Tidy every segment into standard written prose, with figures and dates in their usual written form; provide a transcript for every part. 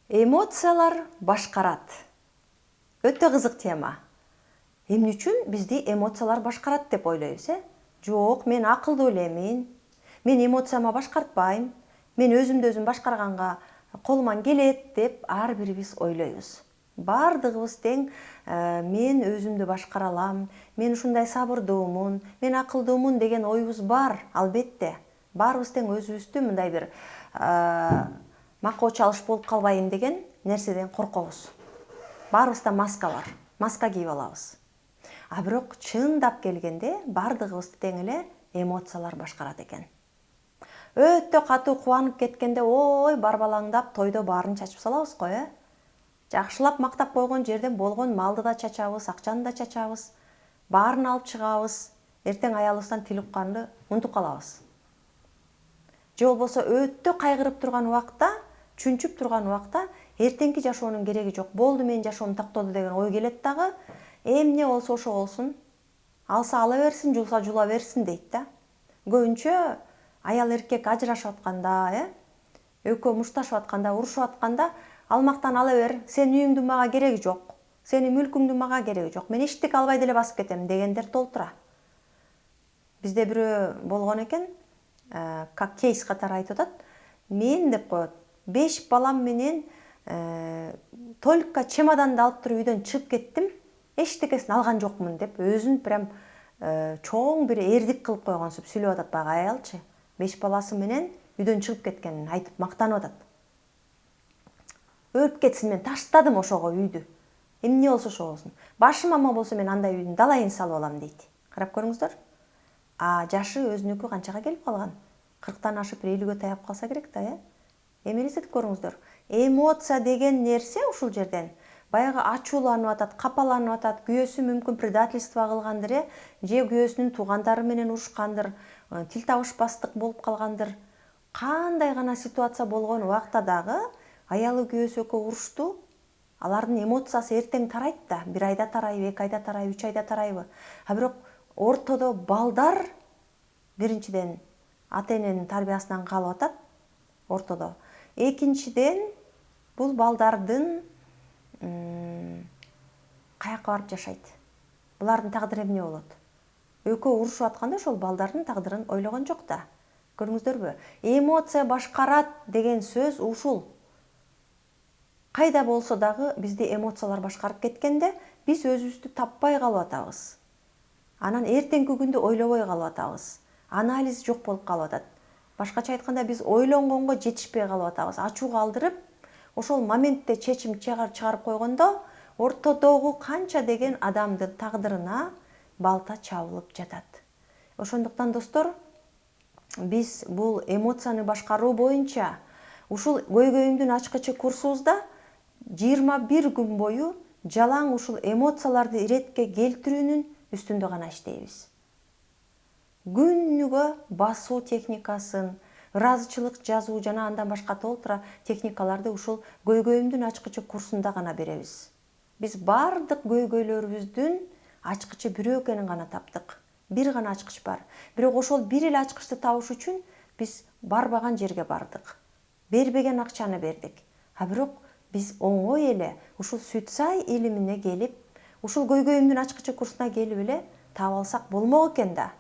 Эмоциялар башкарат. Өтө кызык тема. Эмне үчүн бизди эмоциялар башкарат деп ойлойбуз, Жок, мен акылдуу элемин. Мен эмоцияма башкартпайм. Мен өзүмдү өзүм башкарганга колуман келет деп ар бирибиз ойлойбуз. Бардыгыбыз тең мен өзүмдү башкара алам, мен ушундай сабырдуумун, мен акылдуумун деген оюбуз бар, албетте. Баарыбыз тең өзүбүздү мындай бир макоо чалыш болуп калбайын деген нерседен коркобуз. Баарыбызда маска бар, маска кийип алабыз. А бирок чындап келгенде бардыгыбызды тең эле эмоциялар башкарат экен. Өтө катуу кубанып кеткенде ой барбалаңдап тойдо баарын чачып салабыз го, Жакшылап мактап койгон жерден болгон малды да чачабыз, акчаны да чачабыз. Баарын алып чыгабыз. Эртең аялыбыздан тил укканды унутуп калабыз. Же болбосо өтө кайгырып турган убакта, чүнчүп турган убакта эртеңки жашоонун кереги жок. Болду, менин жашоом токтоду деген ой келет дагы. Эмне болсо ошо болсун. Алса ала берсин, жулса жула берсин дейт да. Көбүнчө аял эркек ажырашып атканда, экөө мушташып атканда, урушуп атканда алмактан ала бер, сенин үйүңдүн мага кереги жок, сенин мүлкүңдүн мага кереги жок, мен эчтеке албай деле басып кетем дегендер толтура. Бизде бирөө болгон экен, как кейс катары айтып атат. Мен деп коет, 5 балам менен только чемоданды алып туруп үйдөн чыгып кеттим, эчтекесин алган жокмун деп өзүн прям чоң бир эрдик кылып койгонсуп сүйлөп атат баягы аялчы. 5 баласы менен үйдөн чыгып кеткенин айтып мактанып атат. Өлүп кетсин, мен таштадым ошого үйдү. Эмне болсо ошо болсун. Башым ама болсо мен андай үйдүн далайын салып алам дейт. Карап көрүңүздөр. Жашы өзүнүкү канчага келип калган? 40тан ашып 50гө таяп калса керек да, Эми элестетип көрүңүздөр. Эмоция деген нерсе ушул жерден баягы ачууланып атат, капаланып атат, күйөөсү мүмкүн предательство кылгандыр, же күйөөсүнүн туугандары менен урушкандыр, тил табышпастык болуп калгандыр. Кандай гана ситуация болгон убакта дагы аялы күйөөсү экөө урушту, алардын эмоциясы эртең тарайт да, 1 айда тарайбы, 2 айда тарайбы, 3 айда тарайбы. А бирок ортодо балдар биринчиден ата эненин тарбиясынан калып атат, ортодо. Экинчиден бул балдардын каяка барып жашайт? Булардын тагдыры эмне болот? Экөө урушуп атканда ошол балдардын тагдырын ойлогон жок да. Көрүңүздөрбү? Эмоция башкарат деген сөз ушул. Кайда болсо дагы бизди эмоциялар башкарып кеткенде биз өзүбүздү таппай калып атабыз. Анан эртеңки күндү ойлобой калып атабыз. Анализ жок болуп калып атат. Башкача айтканда биз ойлонгонго жетишпей калып атабыз. Ачуу калтырып, ошол моментте чечим чыгарып койгондо ортодогу канча деген адамдын тагдырына балта чабылып жатат. Ошондуктан достор, биз бул эмоцияны башкаруу боюнча ушул көйгөйүмдүн ачкычы курсубузда 21 күн бою жалаң ушул эмоцияларды иретке келтирүүнүн үстүндө гана иштейбиз. Күнүгө басуу техникасын, ыраазычылык жазуу жана андан башка толтура техникаларды ушул көйгөйүмдүн ачкычы курсунда гана беребиз. Биз бардык көйгөйлөрүбүздүн ачкычы бирөө экенин гана таптык. Бир гана ачкыч бар. Бирок ошол бир эле ачкычты табыш үчүн биз барбаган жерге бардык. Бербеген акчаны бердик. А бирок биз оңой эле ушул Сүтсай илимине келип, ушул көйгөйүмдүн ачкычы курсуна келип эле таап алсак болмок экен да.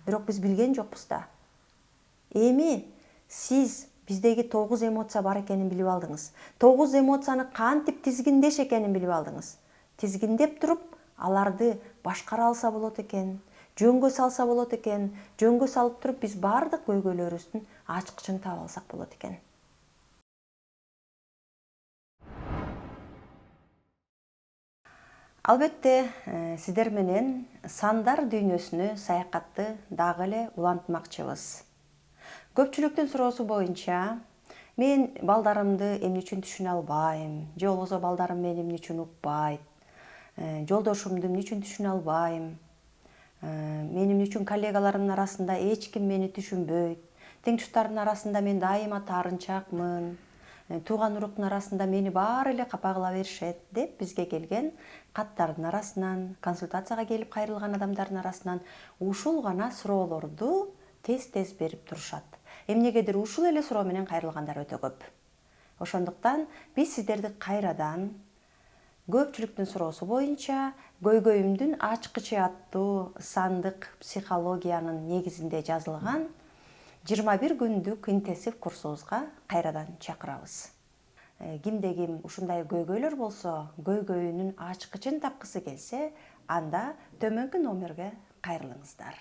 Бирок биз билген жокпуз да. Эми сиз биздеги 9 эмоция бар экенин билип алдыңыз. 9 эмоцияны кантип тизгиндеш экенин билип алдыңыз. Тизгиндеп туруп, аларды башкара алса болот экен, жөнгө салса болот экен, жөнгө салып туруп биз бардык көйгөйлөрүбүздүн ачкычын таап алсак болот экен. Албетте, сиздер менен сандар дүйнөсүнө саякатты дагы эле улантмакчыбыз. Көпчүлүктүн суроосу боюнча, мен балдарымды эмне үчүн түшүнө албайм, же болбосо балдарым мени эмне үчүн укпайт, жолдошумду эмне үчүн түшүнө албайм, мен эмне үчүн коллегаларымдын арасында эч ким мени түшүнбөйт, тең туштардын арасында мен дайыма таарынчакмын, тууган уруктун арасында мени баары эле капа кыла беришет деп бизге келген каттардын арасынан, консультацияга келип кайрылган адамдардын арасынан ушул гана суроолорду тез берип турушат. Эмнегедир ушул эле суроо менен кайрылгандар өтө көп. Ошондуктан биз сиздерди кайрадан көпчүлүктүн суроосу боюнча көйгөйүмдүн ачкычы аттуу сандык психологиянын негизинде жазылган 21 күндүк интенсив курсубузга кайрадан чакырабыз. Кимде ким ушундай көйгөйлөр болсо, көйгөйүнүн ачкычын тапкысы келсе, анда төмөнкү номерге кайрылыңыздар.